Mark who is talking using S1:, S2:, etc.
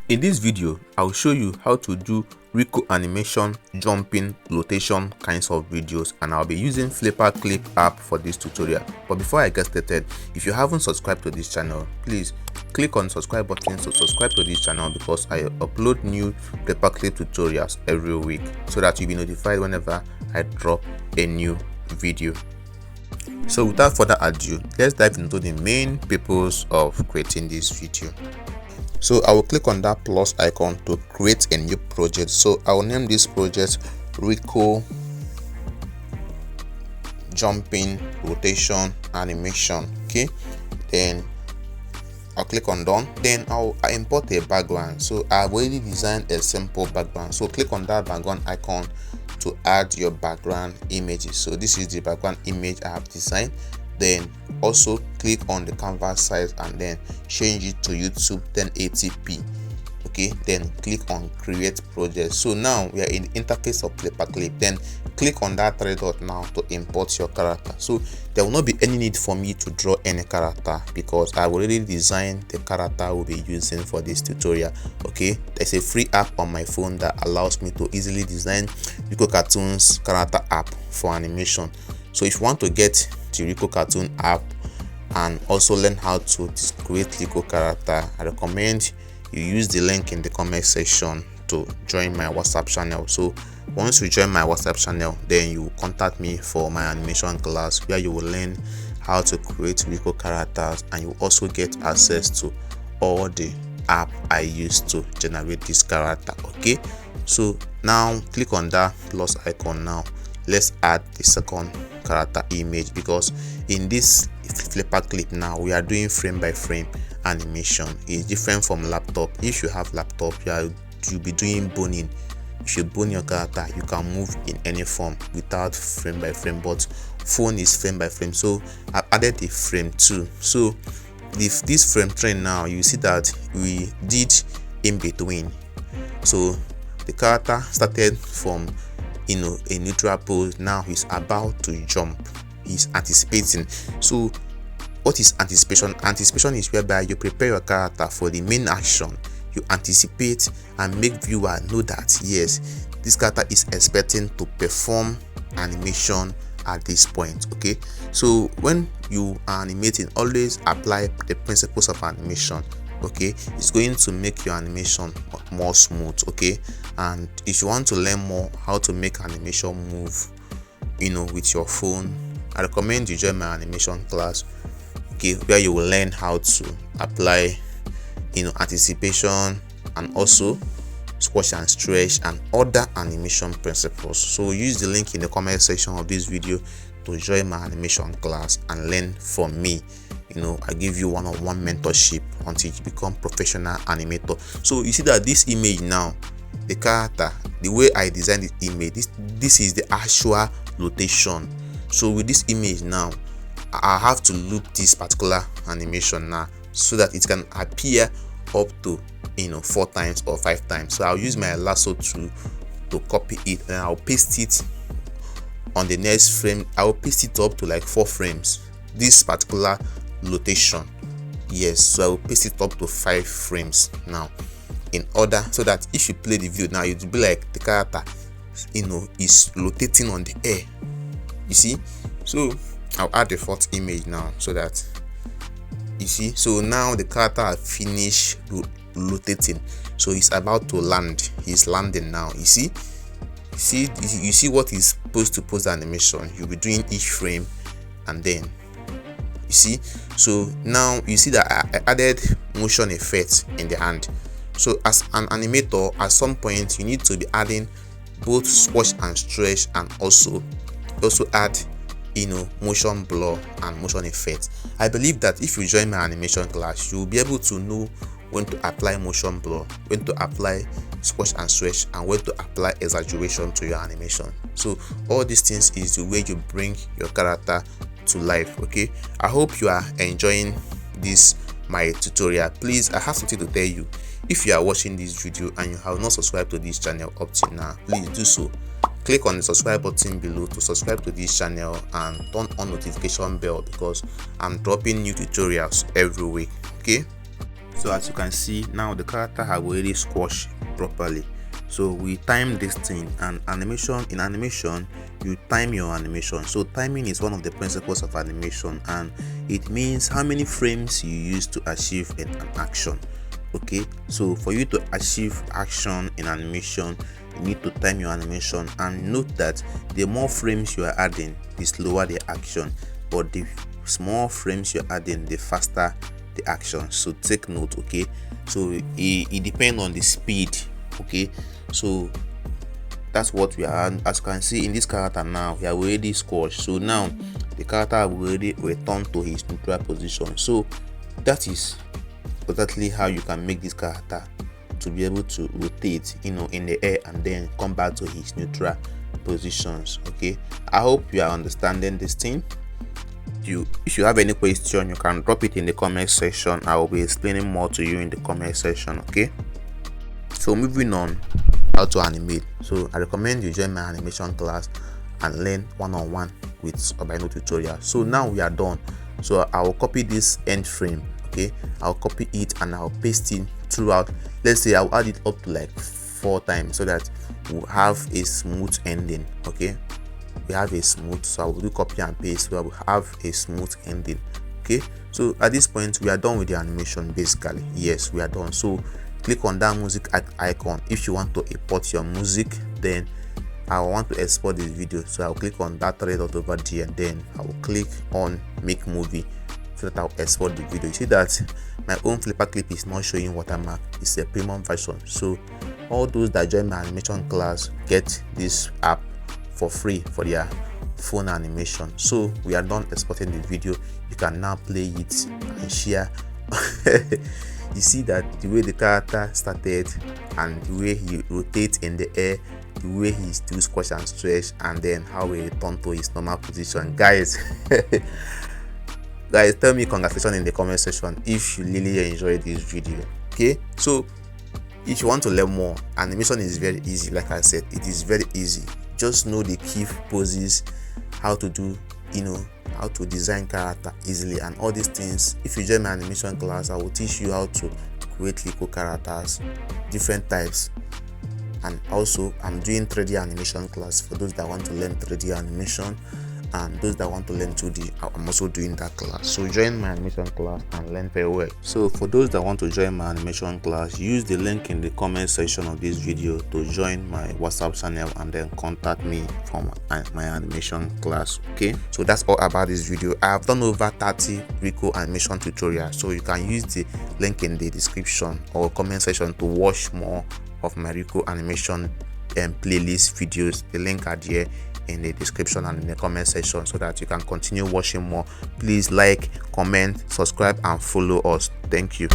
S1: In this video, I'll show you how to do Rico animation, jumping, rotation kinds of videos, and I'll be using Flipaclip app for this tutorial. But before I get started, if you haven't subscribed to this channel, please click on the subscribe button to subscribe to this channel, because I upload new Flipaclip tutorials every week so that you'll be notified whenever I drop a new video. So without further ado, let's dive into the main purpose of creating this video. So I will click on that plus icon to create a new project. So I will name this project Rico jumping rotation animation. Okay, then I'll click on done. Then I'll import a background. So I've already designed a simple background. So click on that background icon to add your background images. So this is the background image I have designed. Then also click on the canvas size and then change it to YouTube 1080p. Okay, then click on create project. So now we are in the interface of Flipaclip. Then click on that three dot now to import your character. So there will not be any need for me to draw any character because I've already designed the character we'll be using for this tutorial. Okay, there's a free app on my phone that allows me to easily design Rico Cartoons character app for animation. So if you want to get the Rico Cartoon app and also learn how to create Rico character, I recommend you use the link in the comment section to join my WhatsApp channel. So once you join my WhatsApp channel, then you contact me for my animation class where you will learn how to create Rico characters, and you also get access to all the app I use to generate this character. Okay, so now click on that plus icon. Now let's add the second character image, because in this Flipaclip now we are doing frame by frame animation. It's different from laptop. If you have laptop, you'll be doing boning. If you bone your character, you can move in any form without frame by frame, but phone is frame by frame. So I've added the frame 2. So this frame 3 now, you see that we did in between. So the character started from a neutral pose. Now he's about to jump. He's anticipating. So what is anticipation? Anticipation is whereby you prepare your character for the main action. You anticipate and make viewer know that yes, this character is expecting to perform animation at this point. Okay, so when you are animating, always apply the principles of animation. Okay, it's going to make your animation more smooth. Okay, and if you want to learn more how to make animation move with your phone, I recommend you join my animation class, okay, where you will learn how to apply anticipation and also squash and stretch and other animation principles. So use the link in the comment section of this video to join my animation class and learn from me. I give you one-on-one mentorship until you become professional animator. So you see that this image now, the character, the way I designed the image, this is the actual rotation. So with this image now, I have to loop this particular animation now so that it can appear up to 4 times or 5 times. So I'll use my lasso tool to copy it, and I'll paste it on the next frame. I will paste it up to like 4 frames, this particular rotation. Yes, so I will paste it up to 5 frames now, in order so that if you play the video now, it will be like the character is rotating on the air. You see, so I'll add the 4th image now so that you see. So now the character has finished rotating, so he's about to land. He's landing now. You see what is supposed to pose animation. You'll be doing each frame, and then you see. So now you see that I added motion effects in the hand. So as an animator, at some point you need to be adding both squash and stretch, and also add motion blur and motion effects. I believe that if you join my animation class, you'll be able to know when to apply motion blur, when to apply squash and stretch, and when to apply exaggeration to your animation. So all these things is the way you bring your character to life. Okay, I hope you are enjoying this my tutorial. Please, I have something to tell you. If you are watching this video and you have not subscribed to this channel up to now, please do so. Click on the subscribe button below to subscribe to this channel and turn on notification bell, because I'm dropping new tutorials every week. Okay, So as you can see now, the character have already squashed properly. So we time this thing, and in animation you time your animation. So timing is one of the principles of animation, and it means how many frames you use to achieve an action. Okay, so for you to achieve action in animation, you need to time your animation, and note that the more frames you are adding, the slower the action, but the small frames you're adding, the faster the action. So take note. Okay, so it depends on the speed. Okay, so that's what we are. As you can see in this character now, he have already squashed. So now the character have already returned to his neutral position. So that is exactly how you can make this character to be able to rotate, in the air, and then come back to his neutral positions. Okay, I hope you are understanding this thing. If you have any question, you can drop it in the comment section. I will be explaining more to you in the comment section. Okay, so moving on, how to animate. So I recommend you join my animation class and learn one-on-one with Obyno tutorial. So now we are done. So I will copy this end frame. Okay, I'll copy it and I'll paste it throughout. Let's say I'll add it up to like 4 times so that we'll have a smooth ending. Okay, we have a smooth, so I will do copy and paste, so I will have a smooth ending. Okay, so at this point we are done with the animation. Basically, yes, we are done. So click on that music icon if you want to import your music. Then I want to export this video, so I'll click on that red dot over there, and then I will click on make movie, so that I'll export the video. You see that my own Flipaclip is not showing watermark. It's a premium version, so all those that join my animation class get this app for free for their phone animation. So we are done exporting the video. You can now play it and share. You see that the way the character started, and the way he rotates in the air, the way he still squash and stretch, and then how he return to his normal position. Guys, tell me congratulations in the comment section if you really enjoyed this video. Okay, so if you want to learn more, animation is very easy. Like I said, it is very easy. Just know the key poses, how to do, how to design character easily, and all these things. If you join my animation class, I will teach you how to create Rico characters, different types. And also I'm doing 3D animation class for those that want to learn 3D animation, and those that want to learn 2D. I'm also doing that class. So join my animation class and learn very well. So for those that want to join my animation class, use the link in the comment section of this video to join my WhatsApp channel, and then contact me from my animation class. Okay, so that's all about this video. I have done over 30 Rico animation tutorials, so you can use the link in the description or comment section to watch more of my Rico animation playlist videos. The link are there in the description and in the comment section, so that you can continue watching more. Please like, comment, subscribe, and follow us. Thank you.